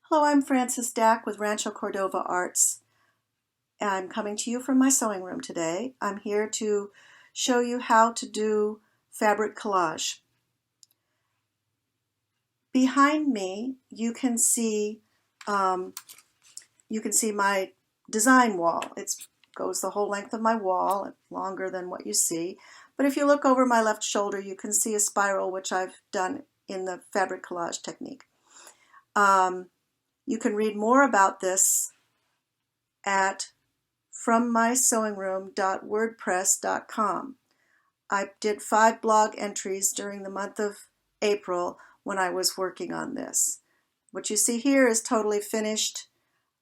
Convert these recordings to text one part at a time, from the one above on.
Hello, I'm Frances Dack with Rancho Cordova Arts. I'm coming to you from my sewing room today. I'm here to show you how to do fabric collage. Behind me, you can see my design wall. It goes the whole length of my wall, longer than what you see. But if you look over my left shoulder, you can see a spiral, which I've done in the fabric collage technique. You can read more about this at FromMySewingRoom.wordpress.com. I did 5 blog entries during the month of April when I was working on this. What you see here is totally finished.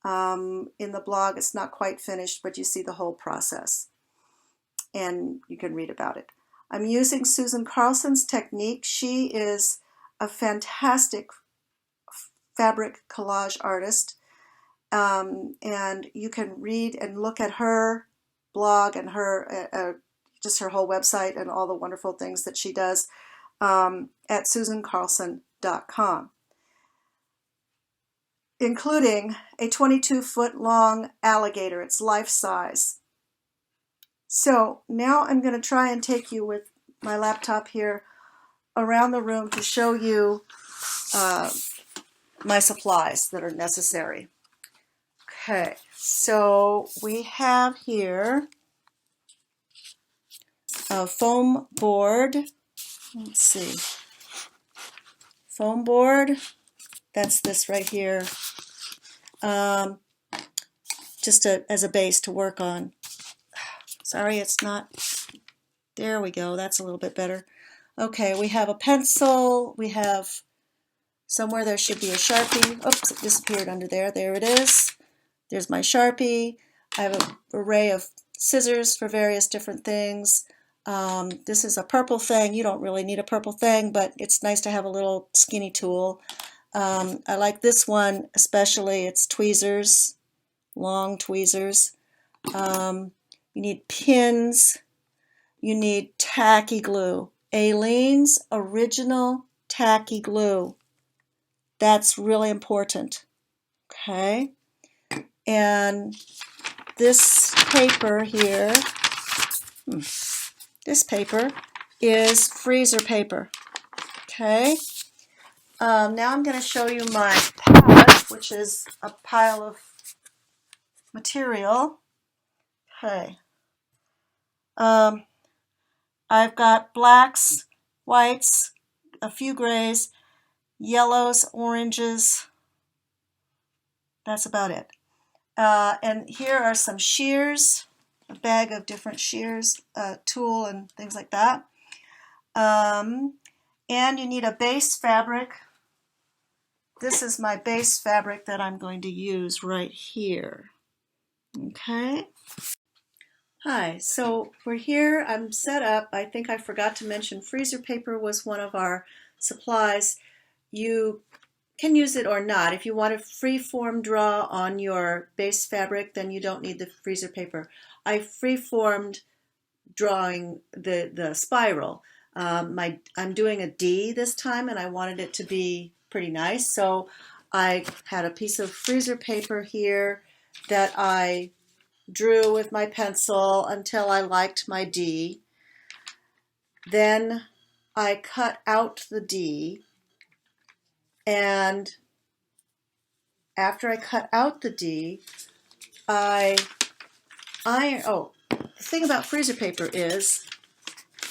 In the blog it's not quite finished, but you see the whole process and you can read about it. I'm using Susan Carlson's technique. She is a fantastic fabric collage artist. And you can read and look at her blog and her just her whole website and all the wonderful things that she does at susancarlson.com, including a 22-foot long alligator. It's life size. So now I'm going to try and take you with my laptop here around the room to show you my supplies that are necessary. Okay, so we have here a foam board. Let's see. Foam board. That's this right here. Just as a base to work on. Sorry, it's not. There we go. That's a little bit better. Okay, we have a pencil. We have somewhere there should be a Sharpie. Oops, it disappeared under there. There it is. There's my Sharpie. I have an array of scissors for various different things. This is a purple thing. You don't really need a purple thing, but it's nice to have a little skinny tool. I like this one especially. It's tweezers, long tweezers. You need pins. You need tacky glue. Aleene's Original Tacky Glue. That's really important. Okay. And this paper here, this paper is freezer paper. Okay. Now I'm going to show you my pad, which is a pile of material. Okay. I've got blacks, whites, a few grays, yellows, oranges. That's about it. And here are some shears, a bag of different shears, tool and things like that. And you need a base fabric. This is my base fabric that I'm going to use right here. Okay. Hi, so we're here. I'm set up. I think I forgot to mention freezer paper was one of our supplies. You can use it or not. If you want to free-form draw on your base fabric, then you don't need the freezer paper. I free-formed drawing the spiral. I'm doing a D this time, and I wanted it to be pretty nice. So I had a piece of freezer paper here that I drew with my pencil until I liked my D. Then I cut out the D. And after I cut out the D, the thing about freezer paper is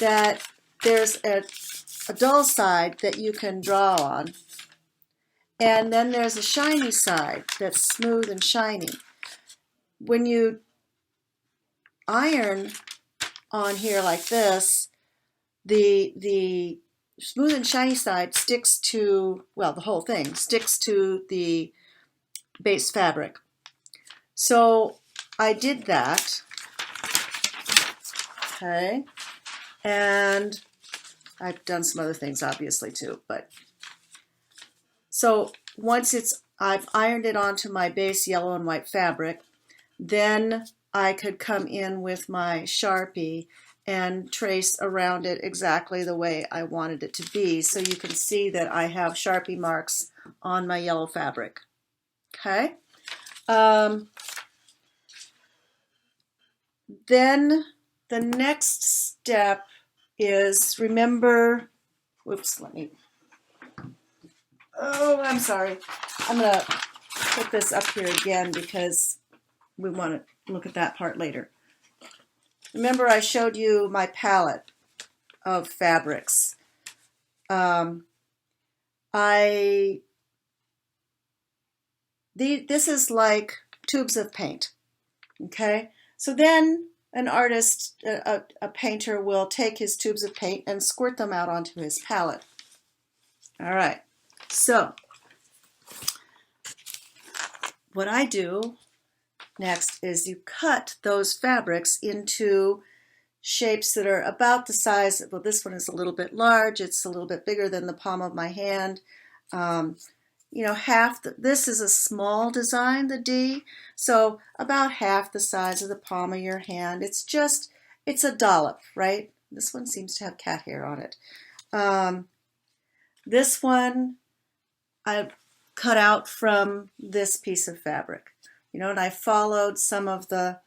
that there's a dull side that you can draw on, and then there's a shiny side that's smooth and shiny. When you iron on here like this, the smooth and shiny side sticks to, well, the whole thing sticks to the base fabric. So I did that. Okay. And I've done some other things obviously too, but so once I've ironed it onto my base yellow and white fabric, then I could come in with my Sharpie and trace around it exactly the way I wanted it to be. So you can see that I have Sharpie marks on my yellow fabric. Okay. Then the next step is, remember, whoops, oh, I'm sorry. I'm going to put this up here again because we want to look at that part later. Remember I showed you my palette of fabrics. This is like tubes of paint, okay? So then an artist, a painter, will take his tubes of paint and squirt them out onto his palette. All right, so what I do next is you cut those fabrics into shapes that are about the size, well, this one is a little bit large, it's a little bit bigger than the palm of my hand. You know, this is a small design, the D, so about half the size of the palm of your hand. It's a dollop, right? This one seems to have cat hair on it. This one I cut out from this piece of fabric, you know, and I followed some of the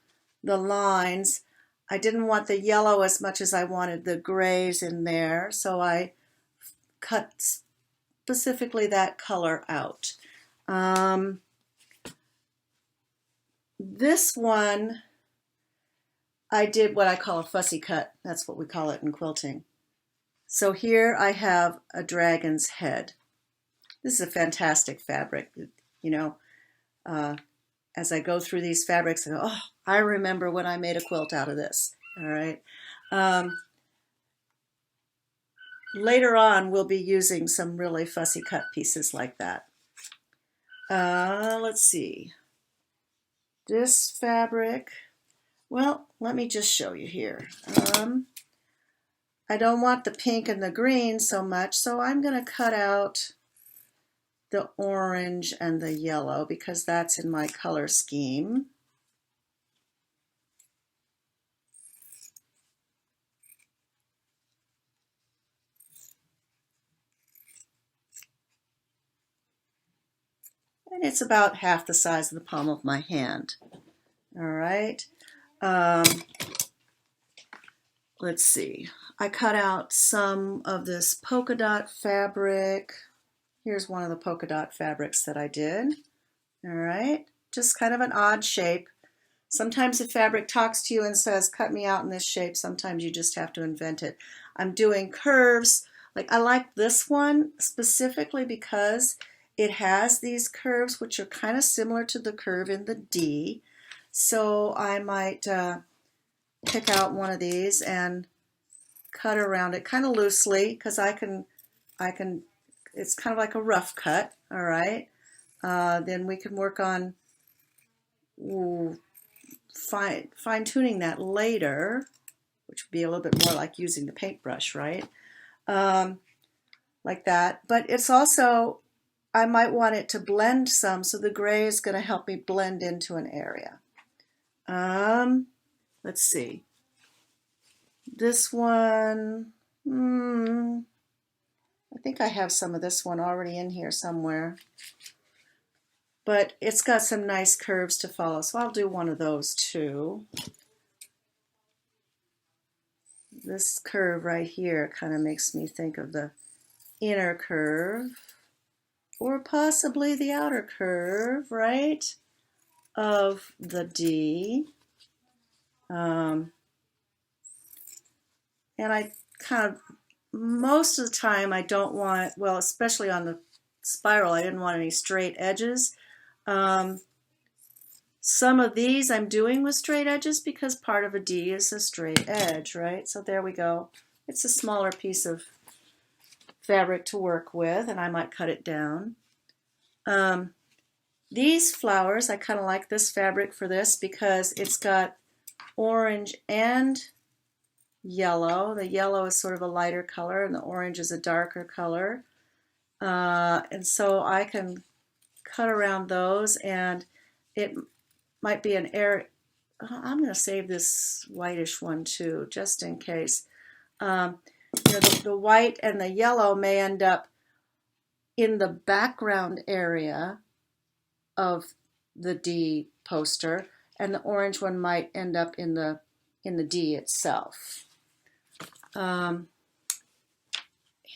lines. I didn't want the yellow as much as I wanted the grays in there, so I cut specifically that color out. This one, I did what I call a fussy cut. That's what we call it in quilting. So here I have a dragon's head. This is a fantastic fabric. You know, as I go through these fabrics, I go, oh, I remember when I made a quilt out of this. All right. Later on, we'll be using some really fussy cut pieces like that. Let's see. This fabric, well, let me just show you here. I don't want the pink and the green so much, so I'm going to cut out the orange and the yellow because that's in my color scheme. And it's about half the size of the palm of my hand. All right. Let's see. I cut out some of this polka dot fabric. Here's one of the polka dot fabrics that I did. All right. Just kind of an odd shape. Sometimes the fabric talks to you and says, cut me out in this shape. Sometimes you just have to invent it. I'm doing curves. Like I like this one specifically because it has these curves which are kind of similar to the curve in the D. So I might pick out one of these and cut around it kind of loosely because I can, it's kind of like a rough cut, all right? Then we can work on fine-tuning that later, which would be a little bit more like using the paintbrush, right? Like that. But it's also, I might want it to blend some, so the gray is going to help me blend into an area. Let's see. This one, I think I have some of this one already in here somewhere. But it's got some nice curves to follow, so I'll do one of those too. This curve right here kind of makes me think of the inner curve, or possibly the outer curve, right, of the D. And I kind of, most of the time I don't want, well, especially on the spiral, I didn't want any straight edges. Some of these I'm doing with straight edges because part of a D is a straight edge, right? So there we go. It's a smaller piece of fabric to work with, and I might cut it down. These flowers, I kind of like this fabric for this because it's got orange and yellow. The yellow is sort of a lighter color and the orange is a darker color. And so I can cut around those, and it might be an area. I'm going to save this whitish one too, just in case. You know, the white and the yellow may end up in the background area of the D poster, and the orange one might end up in the D itself.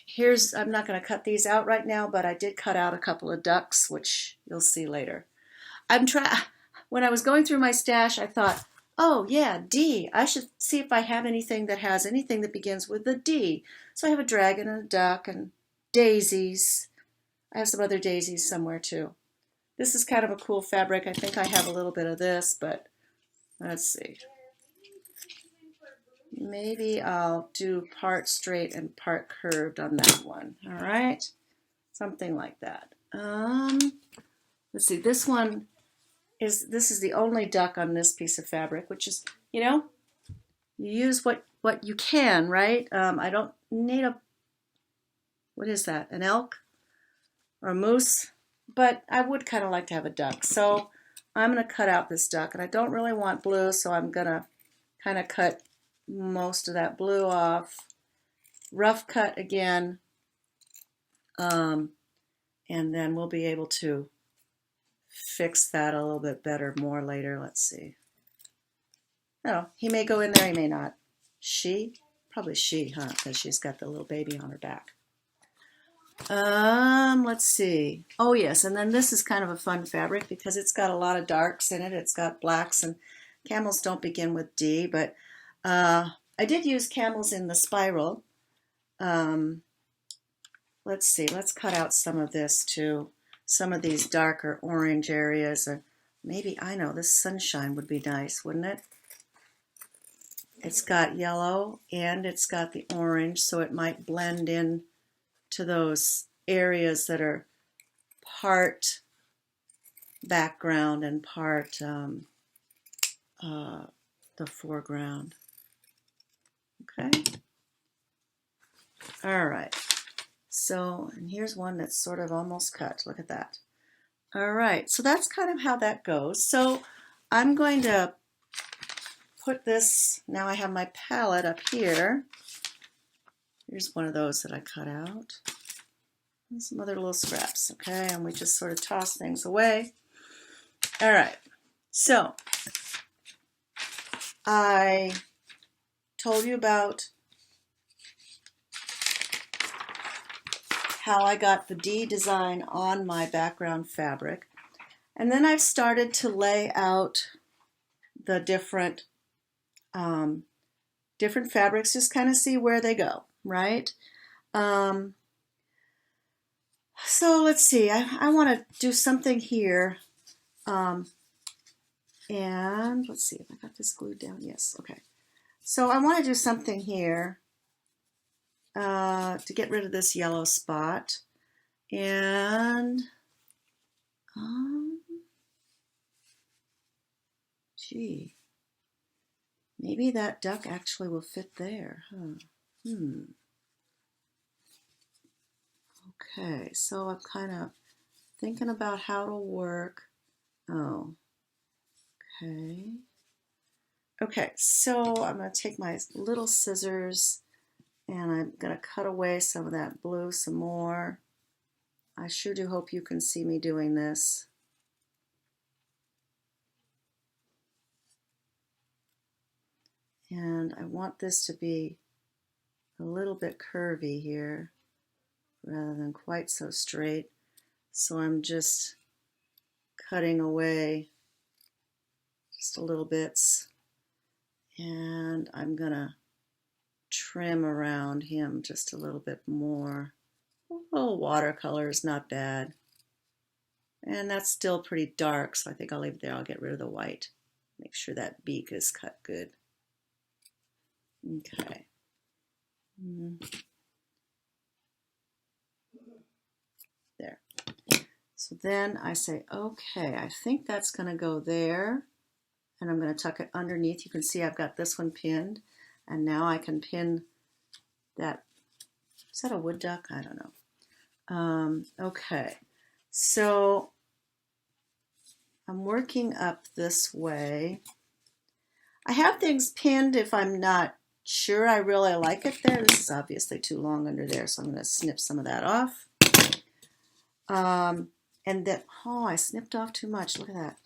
Here's, I'm not going to cut these out right now, but I did cut out a couple of ducks, which you'll see later. When I was going through my stash, I thought, oh yeah, D. I should see if I have anything that has anything that begins with the D. So I have a dragon and a duck and daisies. I have some other daisies somewhere too. This is kind of a cool fabric. I think I have a little bit of this, but let's see. Maybe I'll do part straight and part curved on that one. All right, something like that. Let's see. This is the only duck on this piece of fabric, which is, you know, you use what you can, right? I don't need what is that? An elk or a moose? But I would kind of like to have a duck, so I'm going to cut out this duck, and I don't really want blue, so I'm going to kind of cut most of that blue off, rough cut again, and then we'll be able to fix that a little bit better more later. Let's see. Oh, he may go in there, he may not. She? Probably she, huh? Because she's got the little baby on her back. Let's see. Oh yes, and then this is kind of a fun fabric because it's got a lot of darks in it. It's got blacks, and camels don't begin with D, but I did use camels in the spiral. Let's see, let's cut out some of this too. Some of these darker orange areas, and maybe, I know, this sunshine would be nice, wouldn't it? It's got yellow and it's got the orange, so it might blend in to those areas that are part background and part the foreground. Okay. All right. So, and here's one that's sort of almost cut. Look at that. All right. So that's kind of how that goes. So I'm going to put this, now I have my palette up here. Here's one of those that I cut out. And some other little scraps, okay? And we just sort of toss things away. All right. So I told you about how I got the D design on my background fabric. And then I've started to lay out the different fabrics, just kind of see where they go, right? So let's see, I want to do something here. And let's see if I got this glued down. Yes, okay. So I want to do something here to get rid of this yellow spot. And gee, maybe that duck actually will fit there, huh? Okay, so I'm kind of thinking about how to work. Oh, okay. Okay, so I'm going to take my little scissors and I'm going to cut away some of that blue some more. I sure do hope you can see me doing this. And I want this to be a little bit curvy here rather than quite so straight. So I'm just cutting away just a little bits. And I'm going to trim around him just a little bit more. A little watercolor is not bad. And that's still pretty dark, so I think I'll leave it there. I'll get rid of the white. Make sure that beak is cut good. Okay. There. So then I say, okay, I think that's going to go there. And I'm going to tuck it underneath. You can see I've got this one pinned. And now I can pin that. Is that a wood duck? I don't know. Okay. So I'm working up this way. I have things pinned if I'm not sure I really like it there. This is obviously too long under there, so I'm going to snip some of that off. And then, oh, I snipped off too much. Look at that.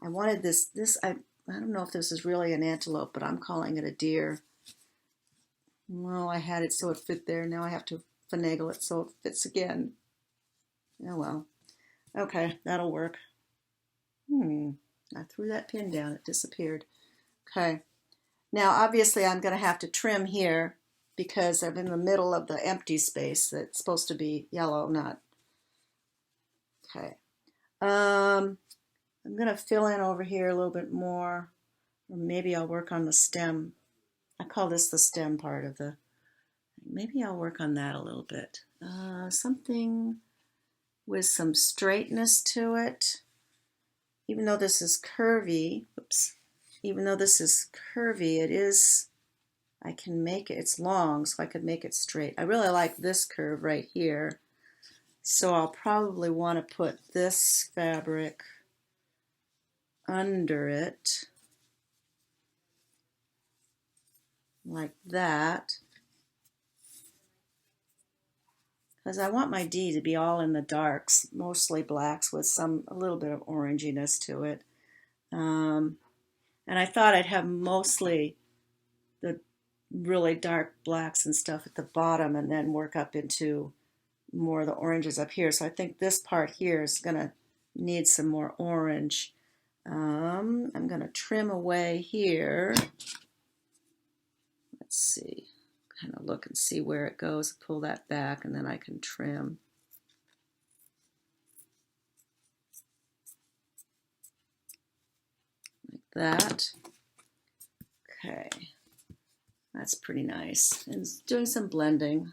I wanted this, I don't know if this is really an antelope, but I'm calling it a deer. Well, I had it so it fit there. Now I have to finagle it so it fits again. Oh well. Okay, that'll work. I threw that pin down. It disappeared. Okay. Now, obviously, I'm going to have to trim here because I'm in the middle of the empty space that's supposed to be yellow, not. Okay. I'm going to fill in over here a little bit more. Or maybe I'll work on the stem. I call this the stem part of the. Maybe I'll work on that a little bit. Something with some straightness to it. Even though this is curvy, even though this is curvy, it is, I can make it, it's long, so I could make it straight. I really like this curve right here. So I'll probably want to put this fabric under it, like that. Because I want my D to be all in the darks, mostly blacks with a little bit of oranginess to it. And I thought I'd have mostly the really dark blacks and stuff at the bottom and then work up into more of the oranges up here. So I think this part here is going to need some more orange. I'm going to trim away here. Let's see. Kind of look and see where it goes. Pull that back and then I can trim. Like that. Okay. That's pretty nice. And doing some blending.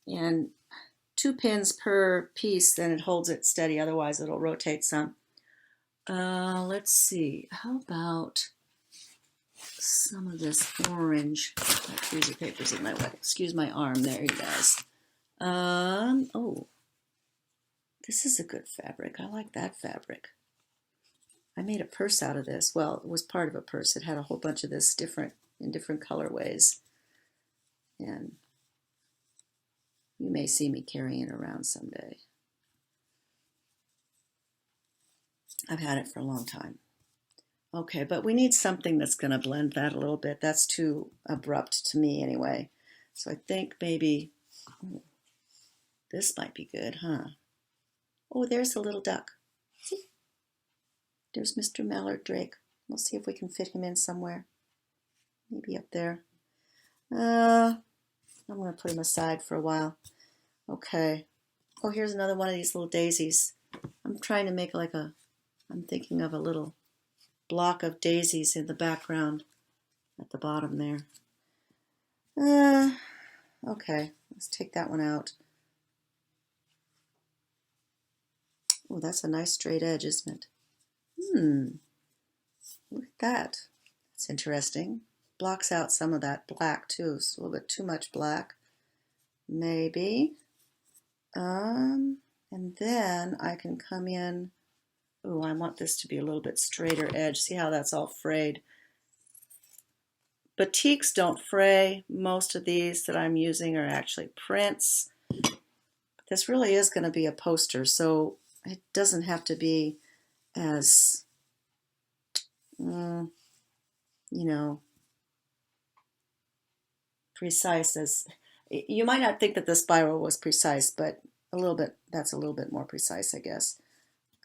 And 2 pins per piece, then it holds it steady, otherwise it'll rotate some. Let's see, how about some of this orange? That piece of paper's in my way. Excuse my arm there, you guys. Oh, this is a good fabric. I like that fabric. I made a purse out of this. Well, it was part of a purse. It had a whole bunch of this in different colorways. And you may see me carrying it around someday. I've had it for a long time. Okay, but we need something that's going to blend that a little bit. That's too abrupt to me anyway. So I think maybe this might be good, huh? Oh, there's a little duck. See? There's Mr. Mallard Drake. We'll see if we can fit him in somewhere. Maybe up there. I'm going to put him aside for a while. Okay. Oh, here's another one of these little daisies. I'm trying to make like I'm thinking of a little block of daisies in the background at the bottom there. Okay, let's take that one out. Oh, that's a nice straight edge, isn't it? Look at that. That's interesting. Blocks out some of that black too. It's a little bit too much black. Maybe. And then I can come in. Oh, I want this to be a little bit straighter edge. See how that's all frayed? Batiks don't fray. Most of these that I'm using are actually prints. This really is going to be a poster, so it doesn't have to be as, precise as, you might not think that the spiral was precise, but that's a little bit more precise, I guess.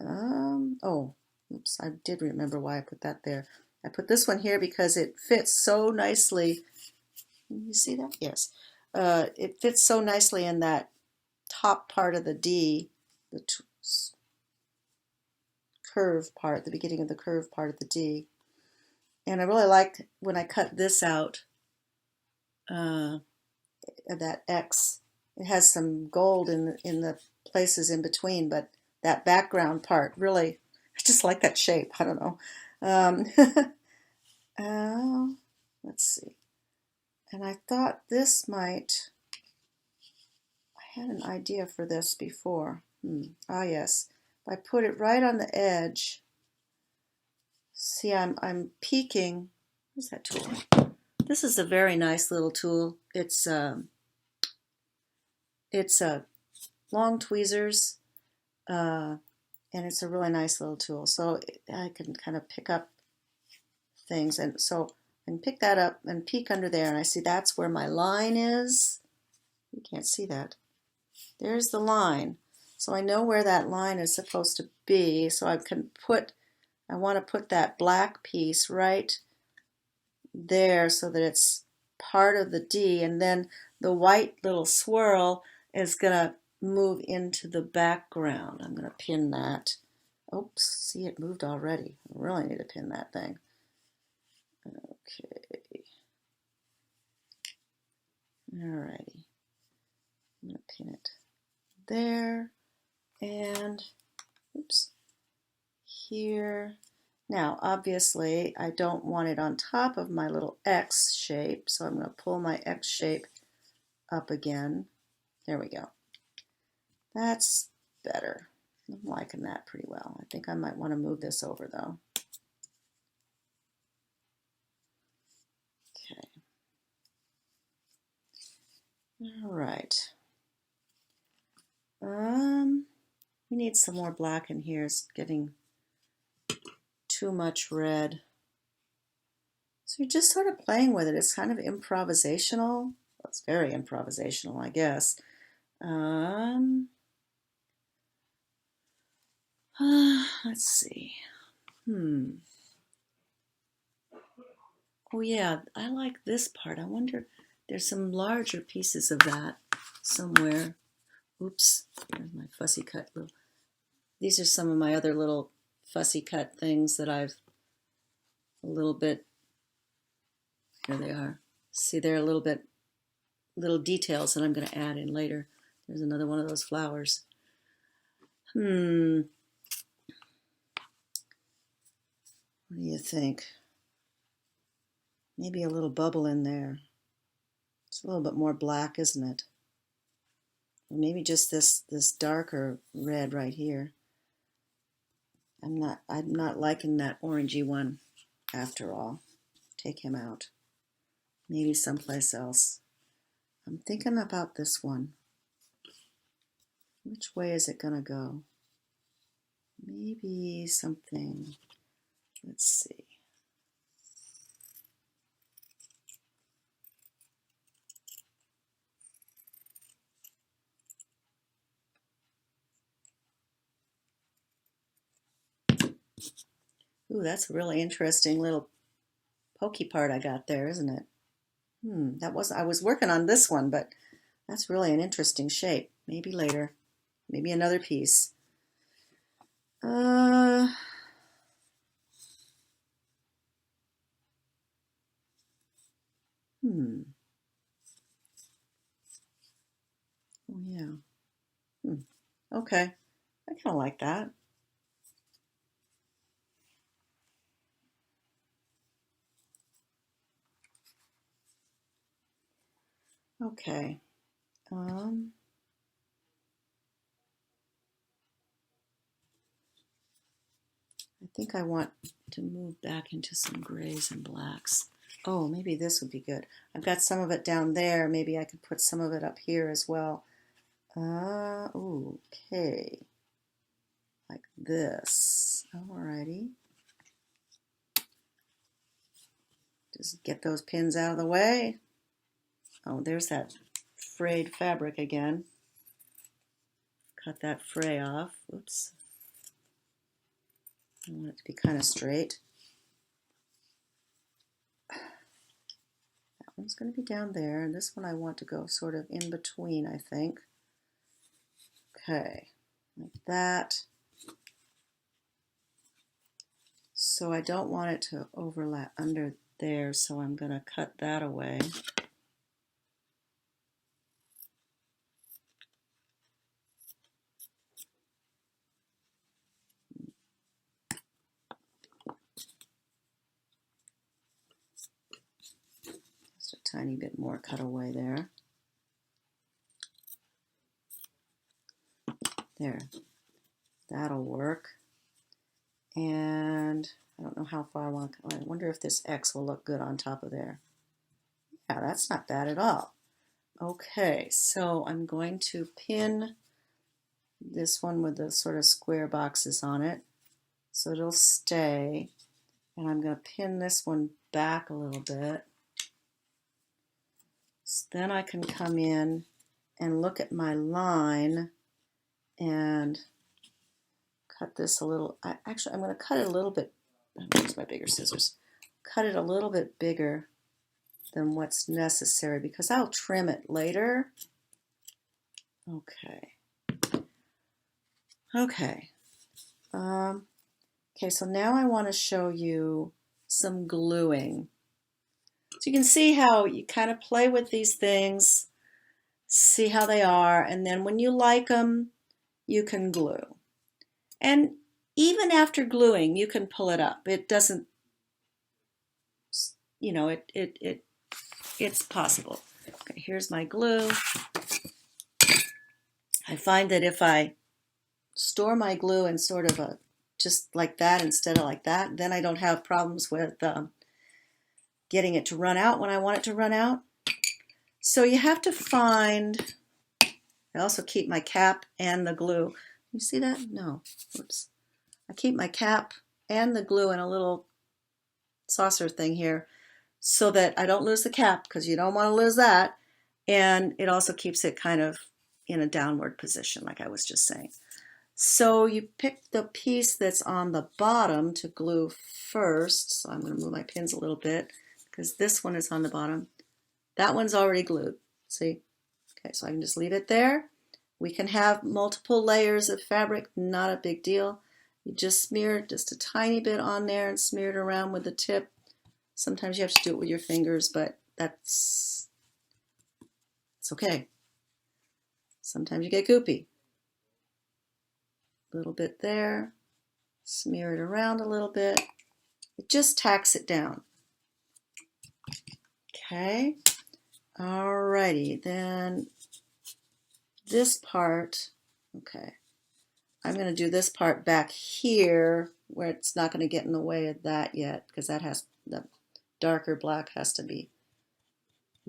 Oh, oops, I did remember why I put that there. I put this one here because it fits so nicely. Can you see that? Yes. It fits so nicely in that top part of the D, the curve part, the beginning of the curve part of the D. And I really like when I cut this out, that X. It has some gold in the places in between, but that background part, really, I just like that shape. I don't know. Let's see. And I thought this might, I had an idea for this before. Ah, yes. If I put it right on the edge, see, I'm peeking. Where's that tool? This is a very nice little tool. It's long tweezers, and it's a really nice little tool. So I can kind of pick up things, and so I can pick that up and peek under there, and I see that's where my line is. You can't see that. There's the line. So I know where that line is supposed to be, so I want to put that black piece right there so that it's part of the D, and then the white little swirl is going to move into the background. I'm going to pin that. Oops, see, it moved already. I really need to pin that thing. Okay. Alrighty. I'm going to pin it there and oops, here. Now, obviously, I don't want it on top of my little X shape, so I'm going to pull my X shape up again. There we go. That's better. I'm liking that pretty well. I think I might want to move this over, though. Okay. All right. We need some more black in here. It's getting too much red. So you're just sort of playing with it. It's kind of improvisational. Well, it's very improvisational, I guess. Let's see. Oh yeah, I like this part. I wonder, there's some larger pieces of that somewhere. Oops, here's my fussy cut. These are some of my other little fussy cut things that I've a little bit, here they are. See, they're a little details that I'm going to add in later. There's another one of those flowers. What do you think? Maybe a little bubble in there. It's a little bit more black, isn't it? Or maybe just this darker red right here. I'm not liking that orangey one after all. Take him out. Maybe someplace else. I'm thinking about this one. Which way is it gonna go? Maybe something. Let's see. Ooh, that's a really interesting little pokey part I got there, isn't it? I was working on this one, but that's really an interesting shape. Maybe later. Maybe another piece. Oh yeah. Okay. I kind of like that. Okay. I think I want to move back into some grays and blacks. Oh, maybe this would be good. I've got some of it down there. Maybe I could put some of it up here as well. Okay. Like this. Alrighty. Just get those pins out of the way. Oh, there's that frayed fabric again. Cut that fray off. Oops. I want it to be kind of straight. That one's going to be down there, and this one I want to go sort of in between, I think. Okay, like that. So I don't want it to overlap under there, so I'm going to cut that away. Just a tiny bit more cut away there. There, that'll work. And I don't know how far I want to, I wonder if this X will look good on top of there. Yeah, that's not bad at all. Okay, so I'm going to pin this one with the sort of square boxes on it so it'll stay. And I'm going to pin this one back a little bit. So then I can come in and look at my line and cut this a little. Actually, I'm going to cut it a little bit. I'm going to use my bigger scissors. Cut it a little bit bigger than what's necessary because I'll trim it later. Okay. Okay. Okay, so now I want to show you some gluing. So you can see how you kind of play with these things, see how they are, and then when you like them, you can glue. And even after gluing, you can pull it up. It doesn't, you know, it's possible. Okay, here's my glue. I find that if I store my glue in sort of a, just like that instead of like that, then I don't have problems with getting it to run out when I want it to run out. So you have to find, I also keep my cap and the glue. You see that? No, oops. I keep my cap and the glue in a little saucer thing here so that I don't lose the cap because you don't want to lose that. And it also keeps it kind of in a downward position like I was just saying. So you pick the piece that's on the bottom to glue first. So I'm going to move my pins a little bit because this one is on the bottom. That one's already glued. See? Okay, so I can just leave it there. We can have multiple layers of fabric, not a big deal. You just smear just a tiny bit on there and smear it around with the tip. Sometimes you have to do it with your fingers, but it's okay. Sometimes you get goopy. A little bit there, smear it around a little bit. It just tacks it down. Okay, alrighty, then this part, okay, I'm going to do this part back here where it's not going to get in the way of that yet because that has, the darker black has to be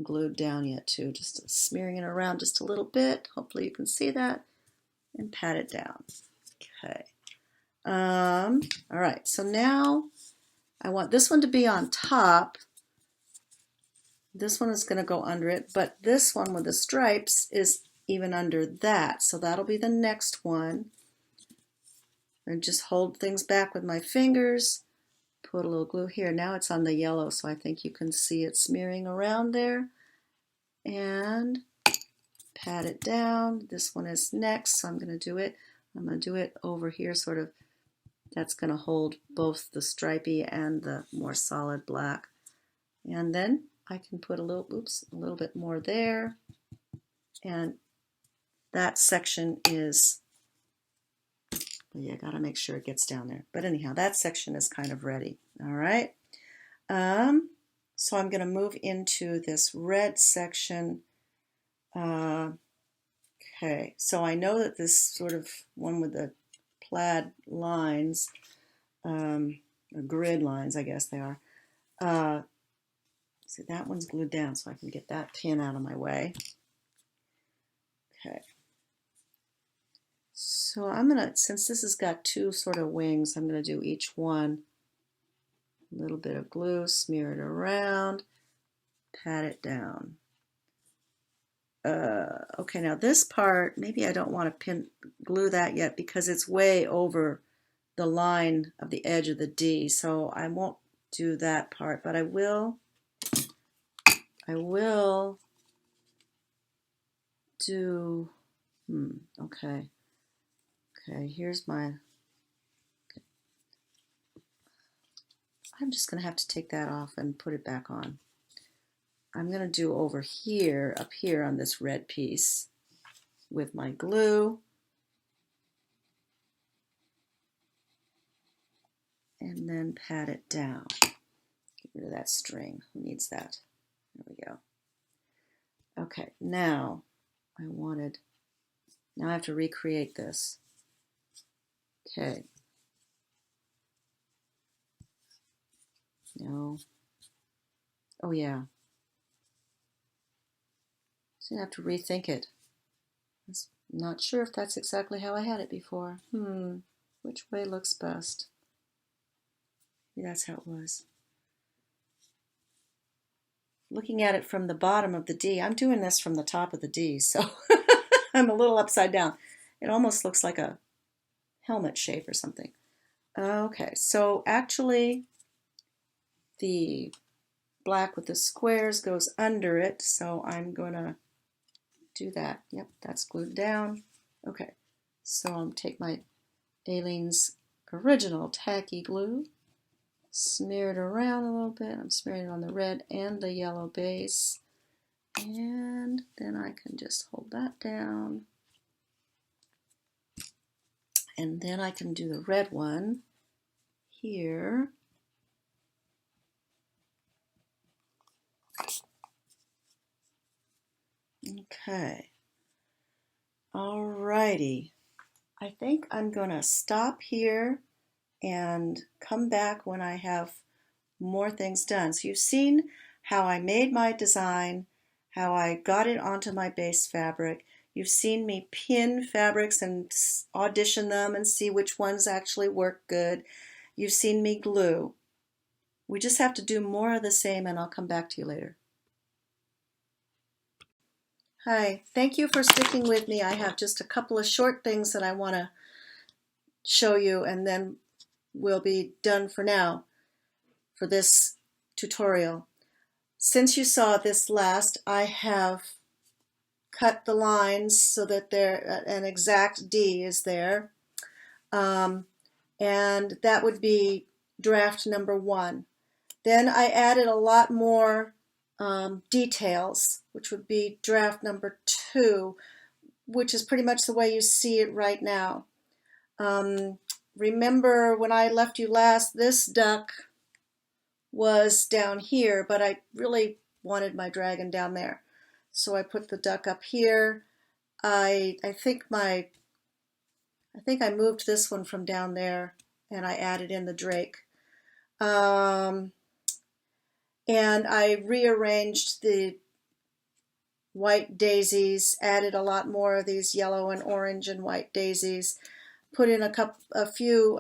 glued down yet too. Just smearing it around just a little bit. Hopefully you can see that and pat it down. Okay. All right, so now I want this one to be on top. This one is going to go under it, but this one with the stripes is even under that. So that'll be the next one. And just hold things back with my fingers. Put a little glue here. Now it's on the yellow, so I think you can see it smearing around there. And pat it down. This one is next, so I'm going to do it. I'm going to do it over here, sort of. That's going to hold both the stripy and the more solid black. And then I can put a little, oops, a little bit more there. And that section is, well, you got to make sure it gets down there. But anyhow, that section is kind of ready. All right. So I'm going to move into this red section. Okay, so I know that this sort of one with the plaid lines, or grid lines, I guess they are. See, that one's glued down, so I can get that pin out of my way. Okay. So I'm gonna, since this has got two sort of wings, I'm gonna do each one. A little bit of glue, smear it around, pat it down. Okay, now this part, maybe I don't want to glue that yet because it's way over the line of the edge of the D, so I won't do that part, but I will do, okay, here's my, I'm just going to have to take that off and put it back on. I'm going to do over here, up here on this red piece with my glue. And then pat it down. Get rid of that string. Who needs that? There we go. Okay, now now I have to recreate this. Okay. No. Oh yeah. So I have to rethink it. I'm not sure if that's exactly how I had it before. Which way looks best? Maybe that's how it was. Looking at it from the bottom of the D, I'm doing this from the top of the D, so I'm a little upside down. It almost looks like a helmet shape or something. Okay, so actually the black with the squares goes under it, so I'm going to do that. Yep, that's glued down. Okay, so I'll take my Aleene's original tacky glue, smear it around a little bit. I'm smearing it on the red and the yellow base, and then I can just hold that down, and then I can do the red one here. Okay, alrighty. I think I'm gonna stop here and come back when I have more things done. So you've seen how I made my design, how I got it onto my base fabric. You've seen me pin fabrics and audition them and see which ones actually work good. You've seen me glue. We just have to do more of the same, and I'll come back to you later. Hi, thank you for sticking with me. I have just a couple of short things that I want to show you, and then we'll be done for now for this tutorial. Since you saw this last, I have cut the lines so that an exact D is there, and that would be draft number 1. Then I added a lot more details, which would be draft number 2, which is pretty much the way you see it right now. Remember when I left you last, this duck was down here, but I really wanted my dragon down there. So I put the duck up here. I think I moved this one from down there, and I added in the drake. And I rearranged the white daisies, added a lot more of these yellow and orange and white daisies, put in a few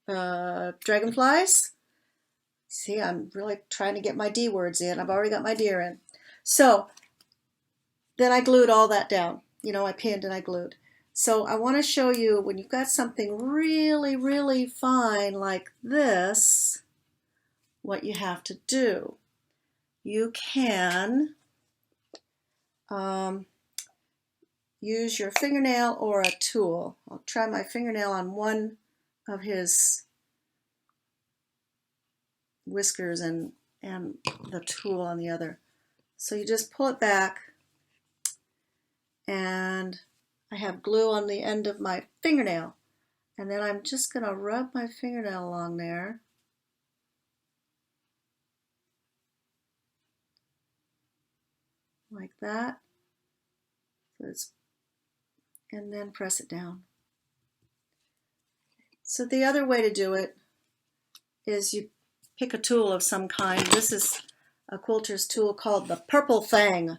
dragonflies. See, I'm really trying to get my D words in. I've already got my deer in. So then I glued all that down. You know, I pinned and I glued. So I want to show you when you've got something really, really fine like this, what you have to do. You can use your fingernail or a tool. I'll try my fingernail on one of his whiskers and the tool on the other. So you just pull it back, and I have glue on the end of my fingernail, and then I'm just going to rub my fingernail along there. Like that. And then press it down. So the other way to do it is you pick a tool of some kind. This is a quilter's tool called the Purple Thing.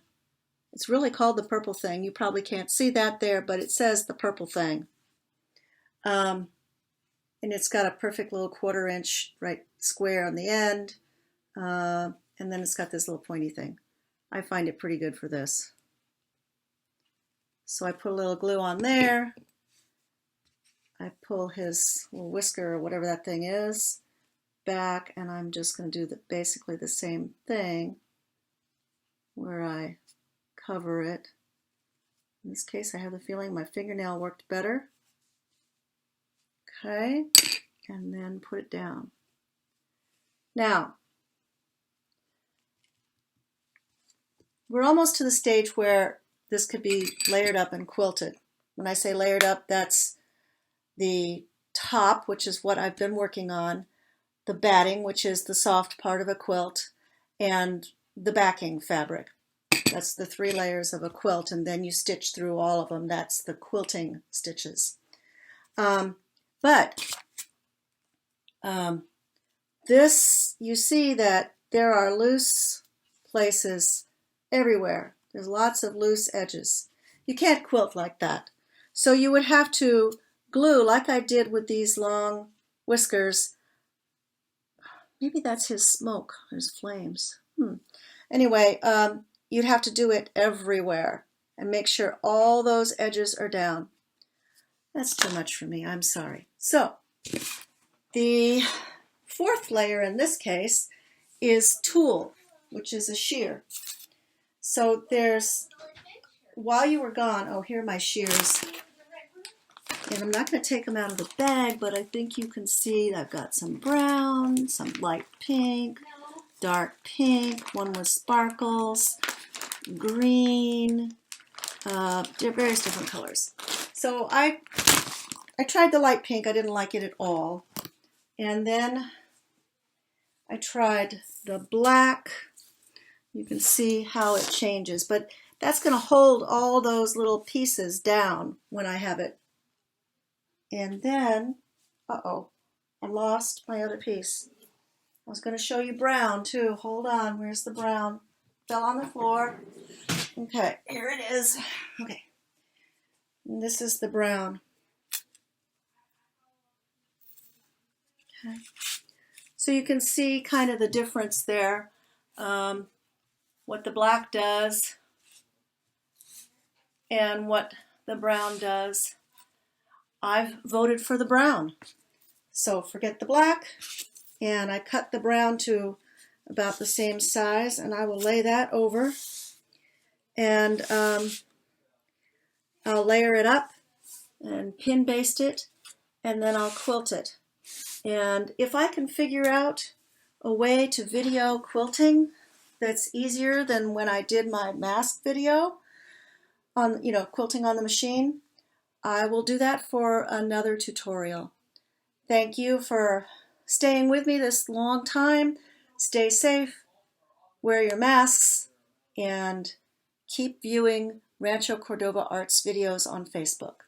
It's really called the Purple Thing. You probably can't see that there, but it says the Purple Thing. And it's got a perfect little 1/4 inch right square on the end. And then it's got this little pointy thing. I find it pretty good for this. So I put a little glue on there. I pull his little whisker or whatever that thing is back, and I'm just going to do basically the same thing where I cover it. In this case, I have the feeling my fingernail worked better. Okay, and then put it down. Now, we're almost to the stage where this could be layered up and quilted. When I say layered up, that's the top, which is what I've been working on, the batting, which is the soft part of a quilt, and the backing fabric. That's the 3 layers of a quilt, and then you stitch through all of them. That's the quilting stitches. This, you see that there are loose places everywhere. There's lots of loose edges. You can't quilt like that. So you would have to glue, like I did with these long whiskers. Maybe that's his smoke, his flames. Anyway, you'd have to do it everywhere and make sure all those edges are down. That's too much for me, I'm sorry. So, the fourth layer in this case is tulle, which is a sheer. So there's, while you were gone, oh, here are my shears. And I'm not going to take them out of the bag, but I think you can see I've got some brown, some light pink, dark pink, one with sparkles, green, various different colors. So I tried the light pink. I didn't like it at all. And then I tried the black. You can see how it changes, but that's going to hold all those little pieces down when I have it. And then, uh-oh, I lost my other piece. I was going to show you brown too. Hold on, where's the brown? Fell on the floor. Okay, here it is. Okay, and this is the brown. Okay, so you can see kind of the difference there, what the black does and what the brown does. I've voted for the brown, so forget the black, and I cut the brown to about the same size, and I will lay that over, and I'll layer it up and pin baste it, and then I'll quilt it. And if I can figure out a way to video quilting that's easier than when I did my mask video on, quilting on the machine, I will do that for another tutorial. Thank you for staying with me this long time. Stay safe, wear your masks, and keep viewing Rancho Cordova Arts videos on Facebook.